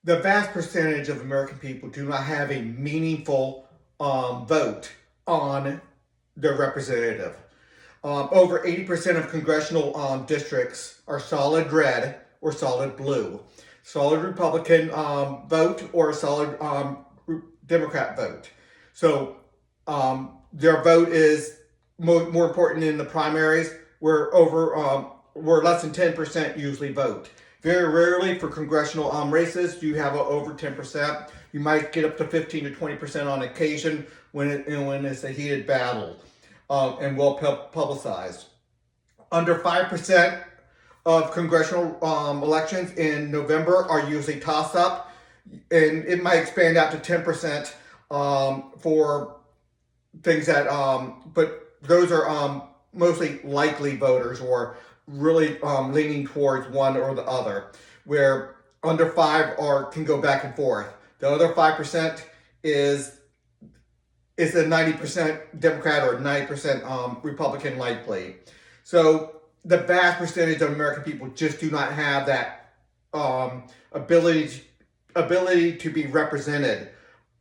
The vast percentage of American people do not have a meaningful vote on their representative. Over 80% of congressional districts are solid red or solid blue, solid Republican vote or a solid Democrat vote. So their vote is more important in the primaries, where less than 10% usually vote. Very rarely for congressional races you have over 10%. You might get up to 15 to 20% on occasion when it's a heated battle and well publicized. Under 5% of congressional elections in November are usually toss up, and it might expand out to 10% for things that, but those are mostly likely voters or really leaning towards one or the other, where under 5 are can go back and forth. The other 5% is a 90% Democrat or 90% Republican likely. So the vast percentage of American people just do not have that ability to be represented.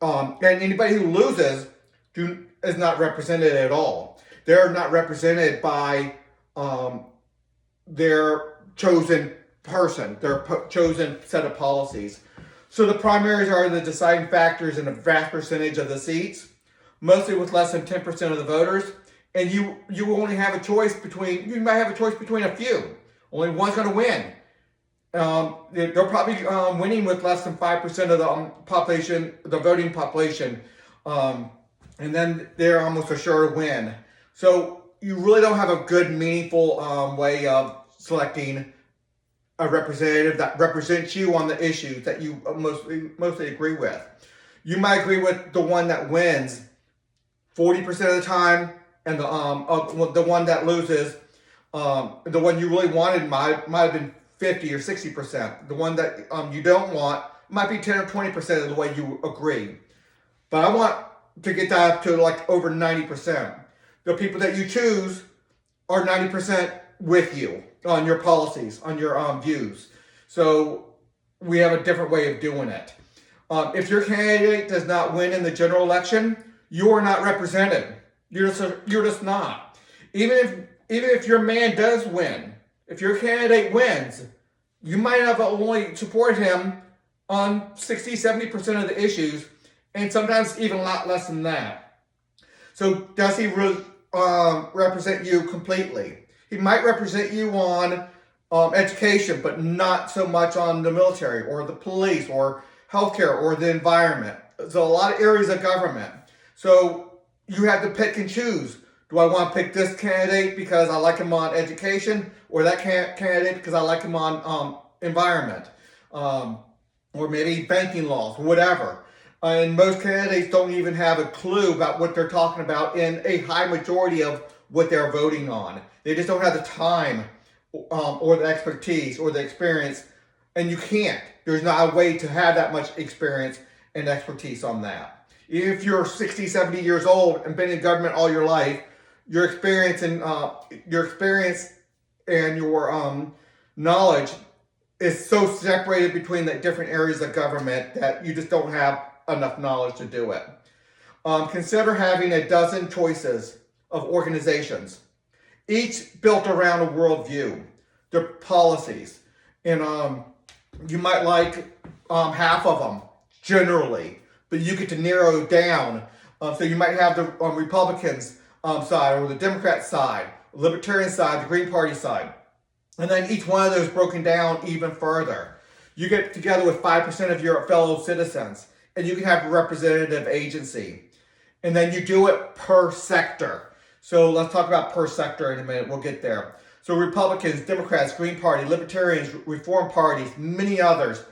And anybody who loses is not represented at all. They're not represented by their chosen person, their chosen set of policies. So the primaries are the deciding factors in a vast percentage of the seats, mostly with less than 10% of the voters. And you only have a choice between, you might have a choice between a few. Only one's going to win. They're probably winning with less than 5% of the population, the voting population. And then they're almost a sure win. So you really don't have a good, meaningful way of selecting a representative that represents you on the issues that you mostly agree with. You might agree with the one that wins 40% of the time, and the one that loses, the one you really wanted might have been 50 or 60%. The one that you don't want might be 10 or 20% of the way you agree. But I want to get that up to like over 90%. The people that you choose are 90% with you on your policies, on your views. So we have a different way of doing it. If your candidate does not win in the general election, you are not represented. You're just not. Even if your man does win, if your candidate wins, you might have only supported him on 60, 70% of the issues, and sometimes even a lot less than that. So does he really represent you completely? He might represent you on education, but not so much on the military or the police or healthcare or the environment. So a lot of areas of government. So you have to pick and choose. Do I want to pick this candidate because I like him on education, or that candidate because I like him on environment, or maybe banking laws, whatever. And most candidates don't even have a clue about what they're talking about in a high majority of what they're voting on. They just don't have the time or the expertise or the experience, and you can't. There's not a way to have that much experience and expertise on that. If you're 60, 70 years old and been in government all your life, your experience and your knowledge is so separated between the different areas of government that you just don't have enough knowledge to do it. Consider having a dozen choices of organizations, each built around a worldview, their policies, and you might like half of them generally, but you get to narrow down. So you might have the Republicans side or the Democrat side, Libertarian side, the Green Party side, and then each one of those broken down even further. You get together with 5% of your fellow citizens, and you can have a representative agency. And then you do it per sector. So let's talk about per sector in a minute. We'll get there. So Republicans, Democrats, Green Party, Libertarians, Reform parties, many others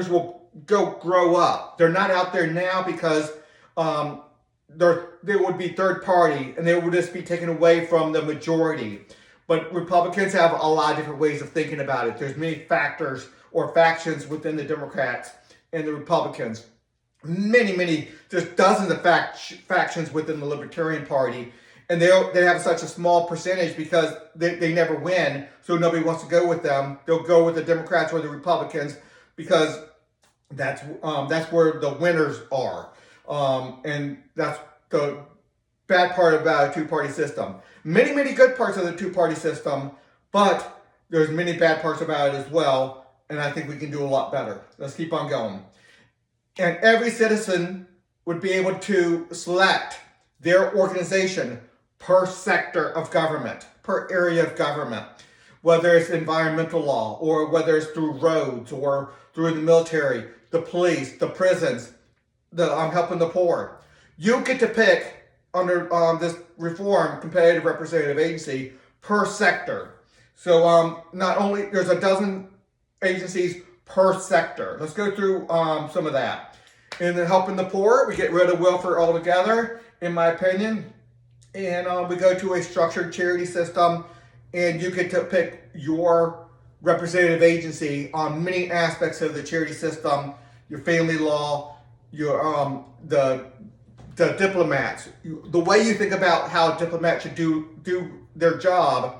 will grow up. They're not out there now because they would be third party and they would just be taken away from the majority. But Republicans have a lot of different ways of thinking about it. There's many factors or factions within the Democrats and the Republicans. Many, there's dozens of factions within the Libertarian Party, and they have such a small percentage because they never win, so nobody wants to go with them. They'll go with the Democrats or the Republicans because That's where the winners are, and that's the bad part about a two-party system. Many good parts of the two-party system, but there's many bad parts about it as well, and I think we can do a lot better. Let's keep on going. And every citizen would be able to select their organization per sector of government, per area of government, whether it's environmental law or whether it's through roads or through the military, the police, the prisons, the helping the poor. You get to pick under this reform competitive representative agency per sector. So not only there's a dozen agencies per sector. Let's go through some of that. And then helping the poor, we get rid of welfare altogether, in my opinion. And we go to a structured charity system, and you get to pick your representative agency on many aspects of the charity system, your family law, your the diplomats, the way you think about how diplomats should do their job.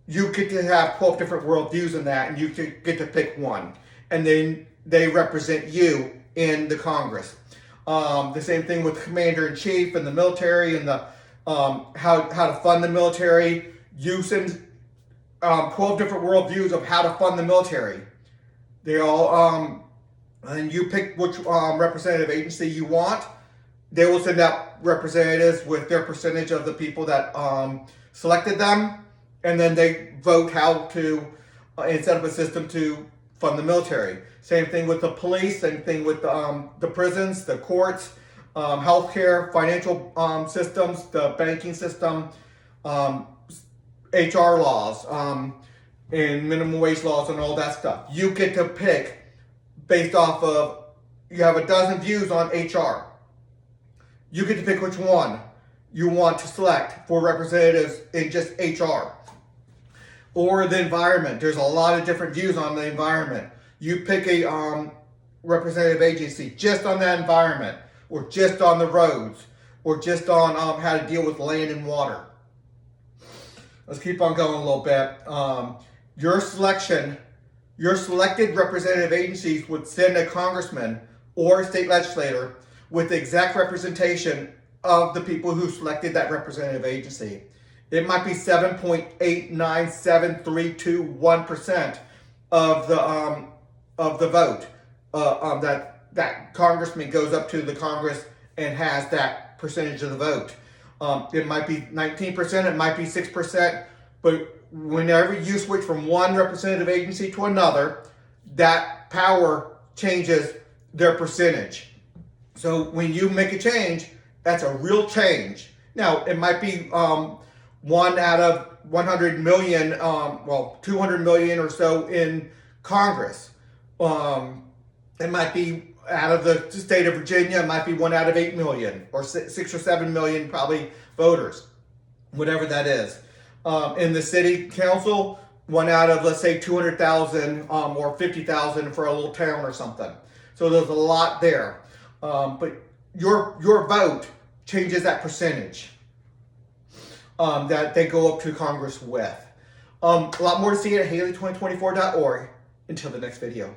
You get to have 12 different worldviews in that, and you get to pick one, and then they represent you in the Congress. The same thing with commander-in-chief and the military, and the how to fund the military. You send 12 different worldviews of how to fund the military. They all and you pick which representative agency you want. They will send out representatives with their percentage of the people that selected them, and then they vote how to and set up a system to fund the military. Same thing with the police, same thing with the prisons, the courts, healthcare, financial systems, the banking system, HR laws, and minimum wage laws and all that stuff. You get to pick based off of, you have a dozen views on HR. You get to pick which one you want to select for representatives in just HR. Or the environment. There's a lot of different views on the environment. You pick a representative agency just on that environment, or just on the roads, or just on how to deal with land and water. Let's keep on going a little bit. Your selected representative agencies would send a congressman or state legislator with the exact representation of the people who selected that representative agency. It might be 7.897321% of the vote. That congressman goes up to the Congress and has that percentage of the vote. It might be 19%, it might be 6%, but whenever you switch from one representative agency to another, that power changes their percentage. So when you make a change, that's a real change. Now, it might be 1 out of 100 million, 200 million or so in Congress. It might be out of the state of Virginia, it might be 1 out of 8 million, or 6 or 7 million probably voters, whatever that is. In the city council, 1 out of, let's say, 200,000 or 50,000 for a little town or something. So there's a lot there. But your vote changes that percentage that they go up to Congress with. A lot more to see at Haley2024.org. Until the next video.